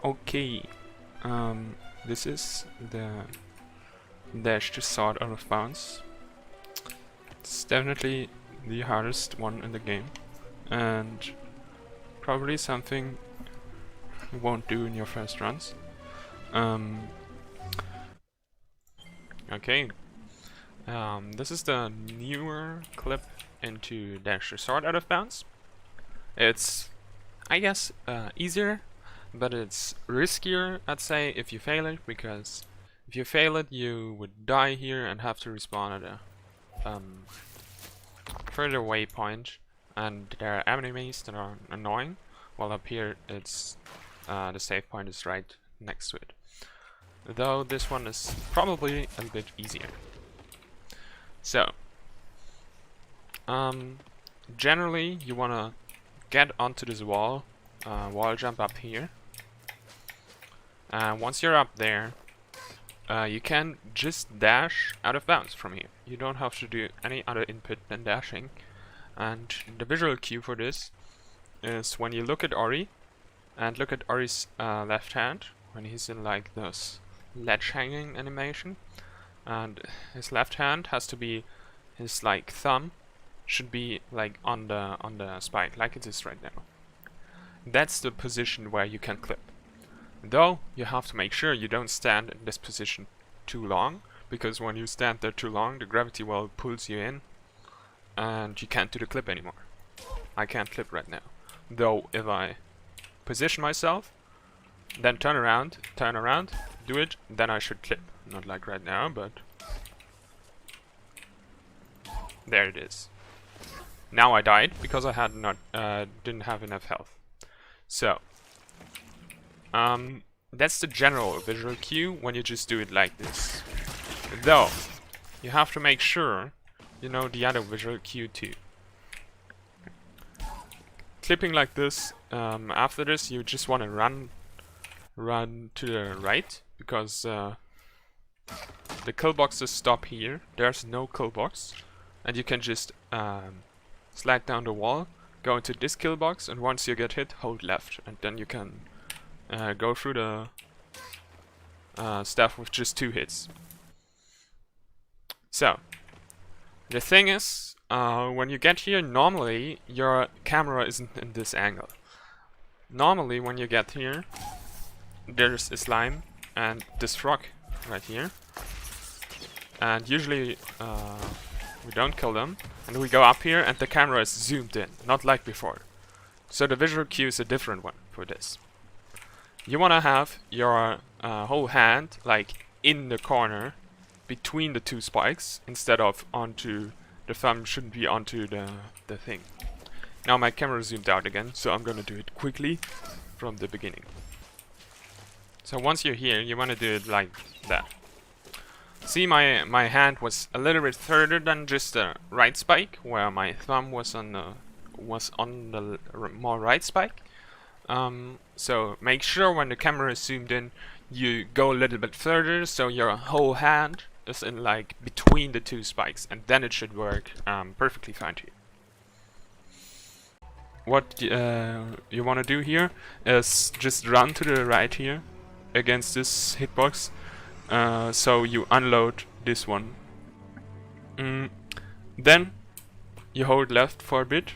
Okay, this is the dash to sword out of bounds. It's definitely the hardest one in the game, and probably something you won't do in your first runs. Okay, this is the newer clip into dash to sword out of bounds. It's, I guess, easier, but it's riskier, I'd say, if you fail it, because if you fail it, you would die here and have to respawn at a further waypoint, and there are enemies that are annoying, while up here it's the save point is right next to it. Though this one is probably a bit easier. So, generally you wanna get onto this wall jump up here. Once you're up there, you can just dash out of bounds from here. You don't have to do any other input than dashing. And the visual cue for this is when you look at Ori, and look at Ori's left hand, when he's in like this ledge hanging animation, and his left hand has to be, his like thumb should be like on the spike, like it is right now. That's the position where you can clip. Though you have to make sure you don't stand in this position too long, because when you stand there too long, the gravity well pulls you in, and you can't do the clip anymore. I can't clip right now. Though if I position myself, then turn around, do it, then I should clip. Not like right now, but there it is. Now I died because I had didn't have enough health. So, that's the general visual cue when you just do it like this. Though, you have to make sure you know the other visual cue too. Clipping like this, after this you just want to run to the right, because the kill boxes stop here. There's no kill box, and you can just slide down the wall, go into this kill box, and once you get hit, hold left, and then you can go through the stuff with just 2 hits. So, the thing is, when you get here, normally your camera isn't in this angle. Normally, when you get here, there's a slime and this frog right here, and usually we don't kill them, and we go up here and the camera is zoomed in, not like before. So the visual cue is a different one for this. You want to have your whole hand like in the corner between the 2 spikes, instead of onto the thumb shouldn't be onto the thing. Now my camera zoomed out again, so I'm gonna do it quickly from the beginning. So once you're here, you want to do it like that. See, my hand was a little bit further than just the right spike, where my thumb was on the more right spike. So make sure when the camera is zoomed in, you go a little bit further, so your whole hand is in like between the 2 spikes, and then it should work perfectly fine to you. What you want to do here is just run to the right here against this hitbox, so you unload this one. Then you hold left for a bit,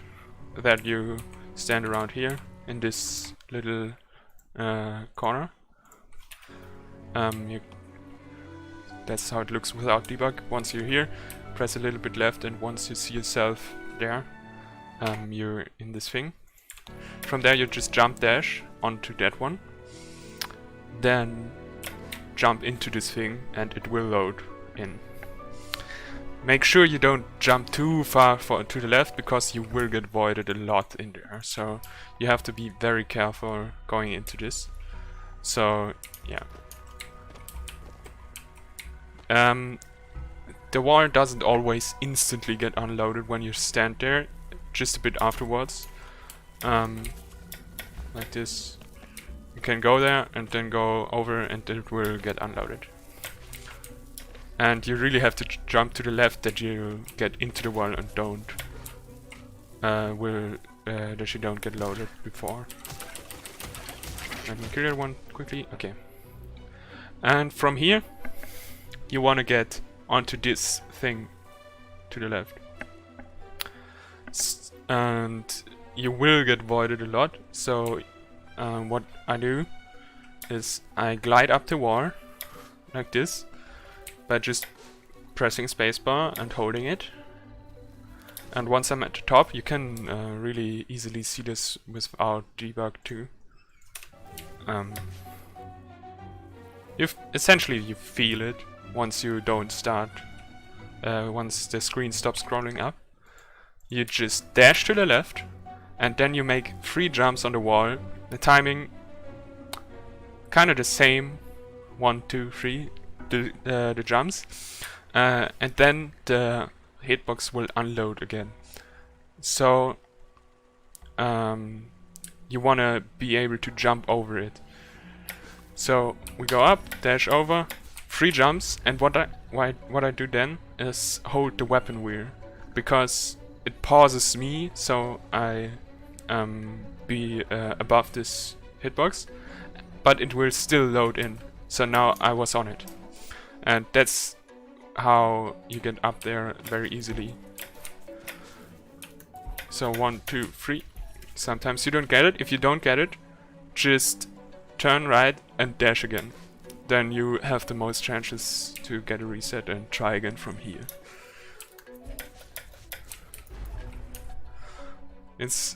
that you stand around here in this little corner. That's how it looks without debug. Once you're here, press a little bit left, and once you see yourself there, you're in this thing. From there you just jump dash onto that one, then jump into this thing and it will load in. Make sure you don't jump too far to the left, because you will get voided a lot in there, so you have to be very careful going into this. So yeah. The wall doesn't always instantly get unloaded when you stand there, just a bit afterwards. Like this. You can go there and then go over, and it will get unloaded. And you really have to jump to the left, that you get into the wall and don't that you don't get loaded before. Let me clear one quickly. Okay. And from here, you want to get onto this thing to the left. And you will get voided a lot. So what I do is I glide up the wall like this by just pressing spacebar and holding it. And once I'm at the top, you can really easily see this without debug too. Essentially you feel it once you don't start. Once the screen stops scrolling up, you just dash to the left, and then you make 3 jumps on the wall. The timing kind of the same, 1, 2, 3, the jumps, and then the hitbox will unload again. So you want to be able to jump over it. So we go up, dash over, 3 jumps, and what I do then is hold the weapon wheel, because it pauses me, so I be above this hitbox, but it will still load in. So now I was on it, and that's how you get up there very easily. So 1, 2, 3. Sometimes you don't get it. If you don't get it, just turn right and dash again. Then you have the most chances to get a reset and try again from here. It's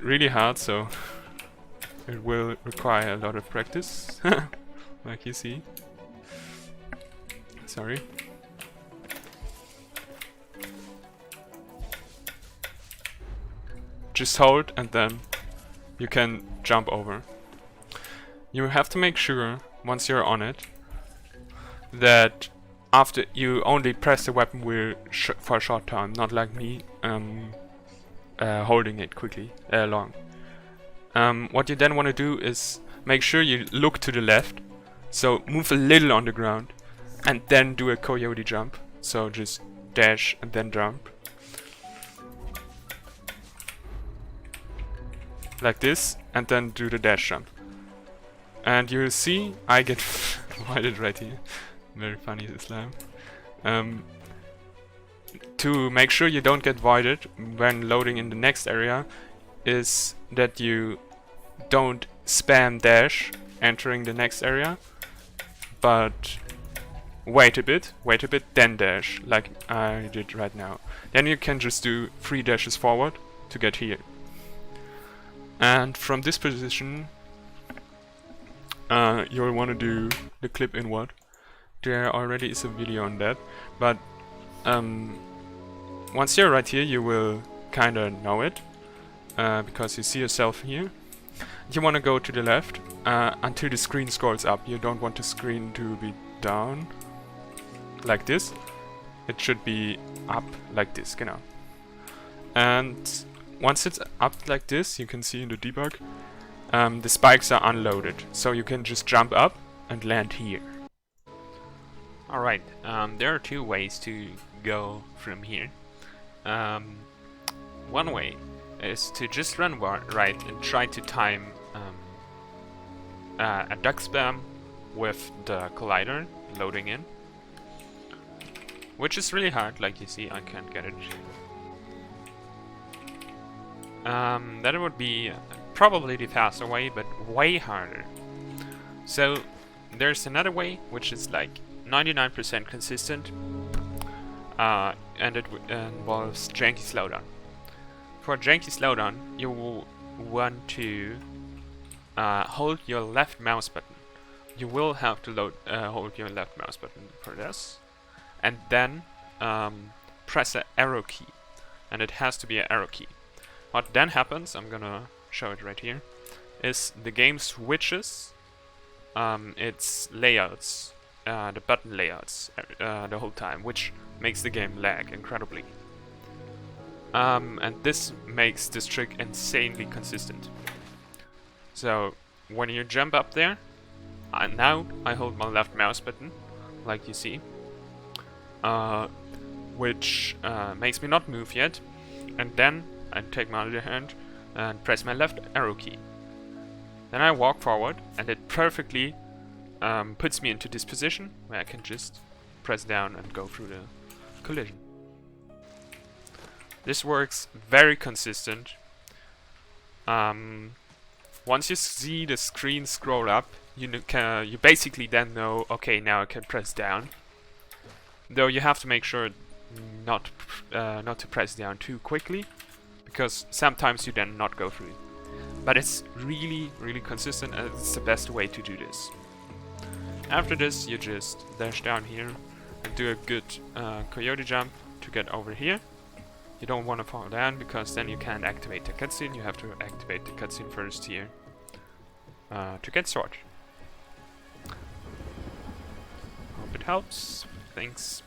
really hard, so it will require a lot of practice, like you see. Sorry. Just hold and then you can jump over. You have to make sure, once you're on it, that after you only press the weapon wheel for a short time, not like me, holding it quickly, long. What you then want to do is make sure you look to the left, so move a little on the ground, and then do a coyote jump. So just dash and then jump. Like this, and then do the dash jump. And you'll see I get voided right here. Very funny, this slime. To make sure you don't get voided when loading in the next area is that you don't spam dash entering the next area, but wait a bit, then dash, like I did right now. Then you can just do 3 dashes forward to get here. And from this position, you'll want to do the clip inward. There already is a video on that, but once you're right here, you will kinda know it, because you see yourself here. You want to go to the left until the screen scrolls up. You don't want the screen to be down like this. It should be up like this, genau. And once it's up like this, you can see in the debug, the spikes are unloaded, so you can just jump up and land here. Alright, there are 2 ways to go from here. One way is to just run right and try to time a duck spam with the collider loading in, which is really hard. Like you see, I can't get it. That would be probably the faster way, but way harder. So there's another way, which is like 99% consistent, and it involves janky slowdown. For janky slowdown, you will want to hold your left mouse button. You will have to hold your left mouse button for this, and then press the arrow key, and it has to be an arrow key. What then happens, I'm gonna show it right here, is the game switches its layouts, the button layouts, the whole time, which makes the game lag incredibly. And this makes this trick insanely consistent. So when you jump up there, now I hold my left mouse button, like you see, which makes me not move yet, and then I take my other hand and press my left arrow key. Then I walk forward, and it perfectly puts me into this position where I can just press down and go through the collision. This works very consistent. Once you see the screen scroll up, you basically then know, okay, now I can press down. Though you have to make sure not to press down too quickly, because sometimes you then not go through. But it's really, really consistent, and it's the best way to do this. After this, you just dash down here and do a good coyote jump to get over here. You don't want to fall down, because then you can't activate the cutscene. You have to activate the cutscene first here to get sword. Hope it helps. Thanks.